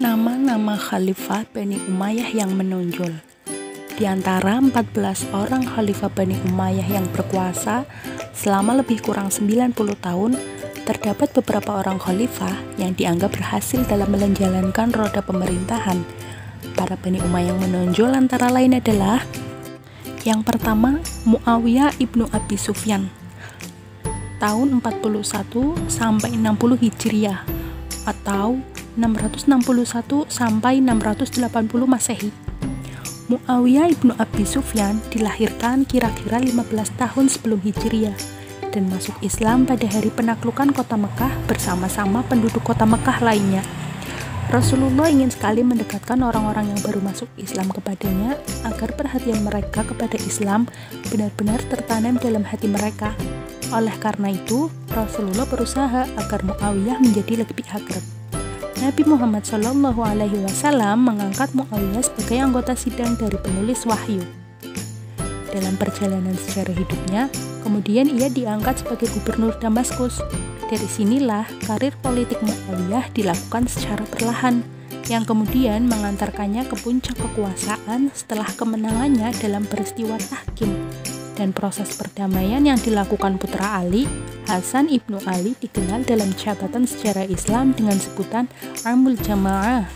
Nama-nama Khalifah Bani Umayyah yang menonjol. Di antara 14 orang Khalifah Bani Umayyah yang berkuasa selama lebih kurang 90 tahun, terdapat beberapa orang khalifah yang dianggap berhasil dalam menjalankan roda pemerintahan. Para Bani Umayyah yang menonjol antara lain adalah: yang pertama, Muawiyah ibnu Abi Sufyan, tahun 41 sampai 60 Hijriah atau 661 sampai 680 Masehi. Muawiyah ibnu Abi Sufyan dilahirkan kira-kira 15 tahun sebelum Hijriah dan masuk Islam pada hari penaklukan kota Mekah bersama-sama penduduk kota Mekah lainnya. Rasulullah ingin sekali mendekatkan orang-orang yang baru masuk Islam kepadanya agar perhatian mereka kepada Islam benar-benar tertanam dalam hati mereka. Oleh karena itu, Rasulullah berusaha agar Muawiyah menjadi lebih akrab. Nabi Muhammad SAW mengangkat Muawiyah sebagai anggota sidang dari penulis wahyu. Dalam perjalanan sejarah hidupnya, kemudian ia diangkat sebagai gubernur Damaskus. Dari sinilah karir politik Muawiyah dilakukan secara perlahan, yang kemudian mengantarkannya ke puncak kekuasaan setelah kemenangannya dalam peristiwa Tahkim. Dan proses perdamaian yang dilakukan putra Ali, Hasan ibnu Ali, dikenal dalam jabatan sejarah Islam dengan sebutan Amul Jamaah.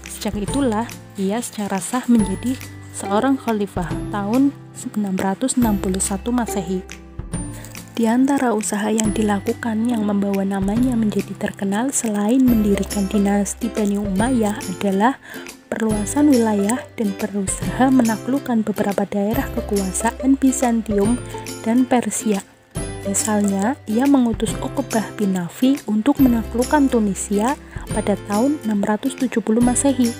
Sejak itulah ia secara sah menjadi seorang khalifah tahun 661 Masehi. Di antara usaha yang dilakukan yang membawa namanya menjadi terkenal selain mendirikan dinasti Bani Umayyah adalah perluasan wilayah dan berusaha menaklukkan beberapa daerah kekuasaan Bizantium dan Persia. Misalnya, ia mengutus Uqbah bin Nafi untuk menaklukkan Tunisia pada tahun 670 Masehi.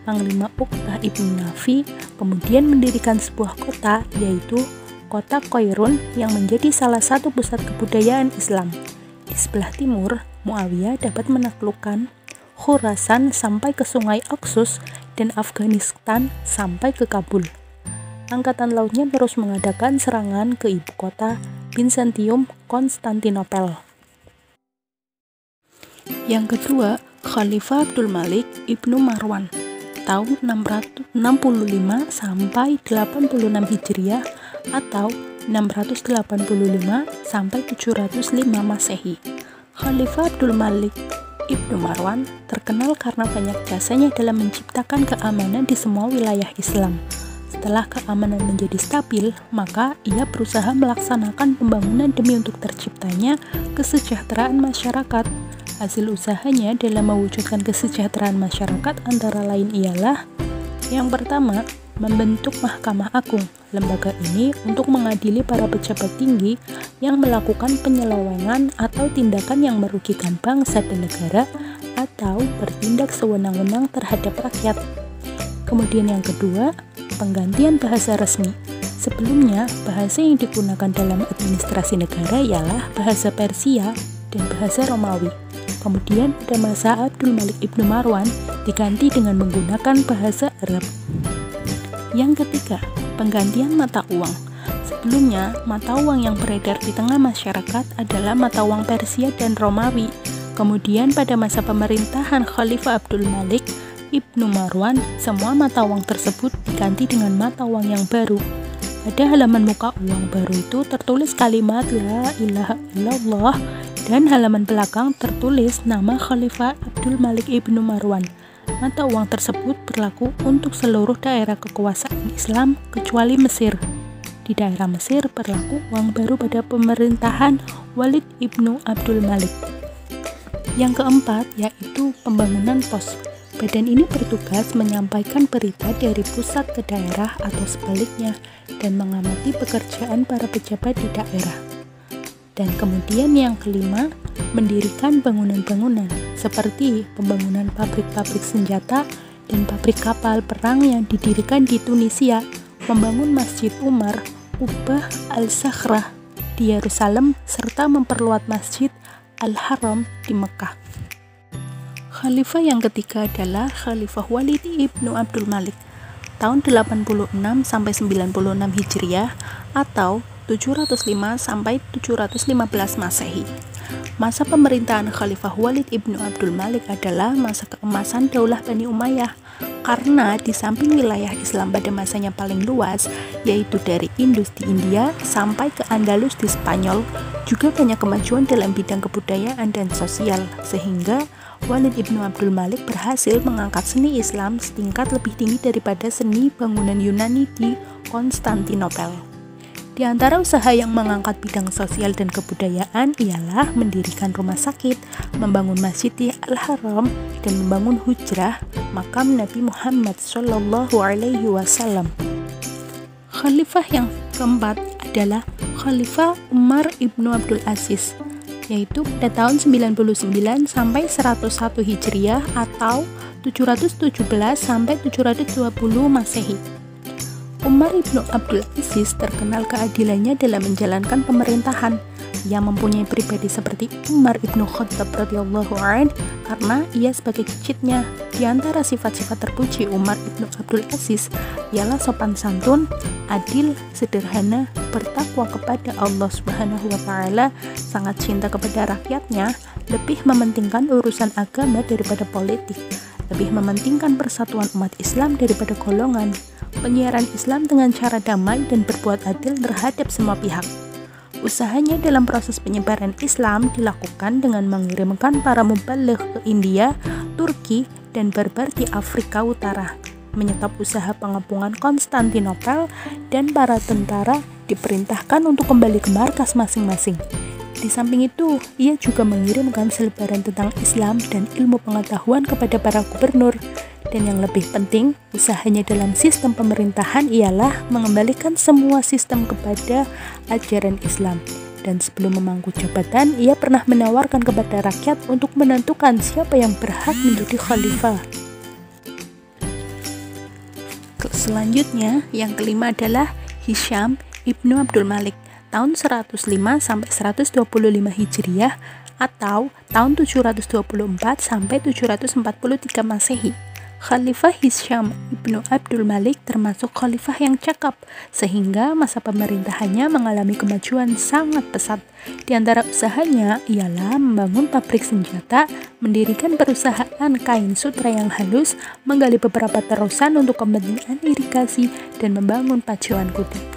Panglima Uqbah ibn Nafi kemudian mendirikan sebuah kota, yaitu kota Qairun, yang menjadi salah satu pusat kebudayaan Islam. Di sebelah timur, Muawiyah dapat menaklukkan Khurasan sampai ke Sungai Oxus dan Afghanistan sampai ke Kabul. Angkatan lautnya terus mengadakan serangan ke ibu kota Bizantium, Konstantinopel. Yang kedua, Khalifah Abdul Malik ibnu Marwan, tahun 665 sampai 86 Hijriah atau 685 sampai 705 Masehi. Khalifah Abdul Malik Ibnu Marwan terkenal karena banyak jasanya dalam menciptakan keamanan di semua wilayah Islam. Setelah keamanan menjadi stabil, maka ia berusaha melaksanakan pembangunan demi untuk terciptanya kesejahteraan masyarakat. Hasil usahanya dalam mewujudkan kesejahteraan masyarakat antara lain ialah: yang pertama, membentuk Mahkamah Agung. Lembaga ini untuk mengadili para pejabat tinggi yang melakukan penyelewengan atau tindakan yang merugikan bangsa dan negara atau bertindak sewenang-wenang terhadap rakyat. Kemudian yang kedua, penggantian bahasa resmi. Sebelumnya, bahasa yang digunakan dalam administrasi negara ialah bahasa Persia dan bahasa Romawi. Kemudian pada masa Abdul Malik ibnu Marwan diganti dengan menggunakan bahasa Arab. Yang ketiga, penggantian mata uang. Sebelumnya, mata uang yang beredar di tengah masyarakat adalah mata uang Persia dan Romawi. Kemudian pada masa pemerintahan Khalifah Abdul Malik ibnu Marwan, semua mata uang tersebut diganti dengan mata uang yang baru. Pada halaman muka uang baru itu tertulis kalimat La ilaha illallah dan halaman belakang tertulis nama Khalifah Abdul Malik ibnu Marwan. Mata uang tersebut berlaku untuk seluruh daerah kekuasaan Islam kecuali Mesir. Di daerah Mesir berlaku uang baru pada pemerintahan Walid ibnu Abdul Malik. Yang keempat yaitu pembangunan pos. Badan ini bertugas menyampaikan berita dari pusat ke daerah atau sebaliknya dan mengamati pekerjaan para pejabat di daerah. Dan kemudian yang kelima, mendirikan bangunan-bangunan seperti pembangunan pabrik-pabrik senjata dan pabrik kapal perang yang didirikan di Tunisia, membangun Masjid Umar, Qubah Al-Sakhrah di Yerusalem, serta memperluas Masjid Al-Haram di Mekah. Khalifah yang ketiga adalah Khalifah Walid ibnu Abdul Malik, tahun 86 sampai 96 Hijriah atau 705 sampai 715 Masehi. Masa pemerintahan Khalifah Walid ibnu Abdul Malik adalah masa keemasan Daulah Bani Umayyah, karena di samping wilayah Islam pada masanya paling luas, yaitu dari Indus di India sampai ke Andalus di Spanyol, juga banyak kemajuan dalam bidang kebudayaan dan sosial, sehingga Walid ibnu Abdul Malik berhasil mengangkat seni Islam setingkat lebih tinggi daripada seni bangunan Yunani di Konstantinopel. Di antara usaha yang mengangkat bidang sosial dan kebudayaan ialah mendirikan rumah sakit, membangun Masjid Al-Haram, dan membangun hujrah makam Nabi Muhammad SAW. Khalifah yang keempat adalah Khalifah Umar ibnu Abdul Aziz, yaitu pada tahun 99 sampai 101 Hijriah atau 717 sampai 720 Masehi. Umar ibnu Abdul Aziz terkenal keadilannya dalam menjalankan pemerintahan. Ia mempunyai pribadi seperti Umar ibnu Khattab radhiyallahu anhu karena ia sebagai cicitnya. Di antara sifat-sifat terpuji Umar ibnu Abdul Aziz ialah sopan santun, adil, sederhana, bertakwa kepada Allah Subhanahu wa taala, sangat cinta kepada rakyatnya, lebih mementingkan urusan agama daripada politik, lebih mementingkan persatuan umat Islam daripada golongan, penyiaran Islam dengan cara damai dan berbuat adil terhadap semua pihak. Usahanya dalam proses penyebaran Islam dilakukan dengan mengirimkan para mubaligh ke India, Turki, dan Barbar di Afrika Utara, menyetop usaha pengepungan Konstantinopel, dan para tentara diperintahkan untuk kembali ke markas masing-masing. Di samping itu, ia juga mengirimkan selebaran tentang Islam dan ilmu pengetahuan kepada para gubernur. Dan yang lebih penting, usahanya dalam sistem pemerintahan ialah mengembalikan semua sistem kepada ajaran Islam. Dan sebelum memangku jabatan, ia pernah menawarkan kepada rakyat untuk menentukan siapa yang berhak menjadi khalifah. Selanjutnya, yang kelima adalah Hisham ibnu Abdul Malik, tahun 105 sampai 125 Hijriah atau tahun 724 sampai 743 Masehi. Khalifah Hisham ibnu Abdul Malik termasuk khalifah yang cakap, sehingga masa pemerintahannya mengalami kemajuan sangat pesat. Di antara usahanya ialah membangun pabrik senjata, mendirikan perusahaan kain sutra yang halus, menggali beberapa terusan untuk kepentingan irigasi, dan membangun pacuan kuda.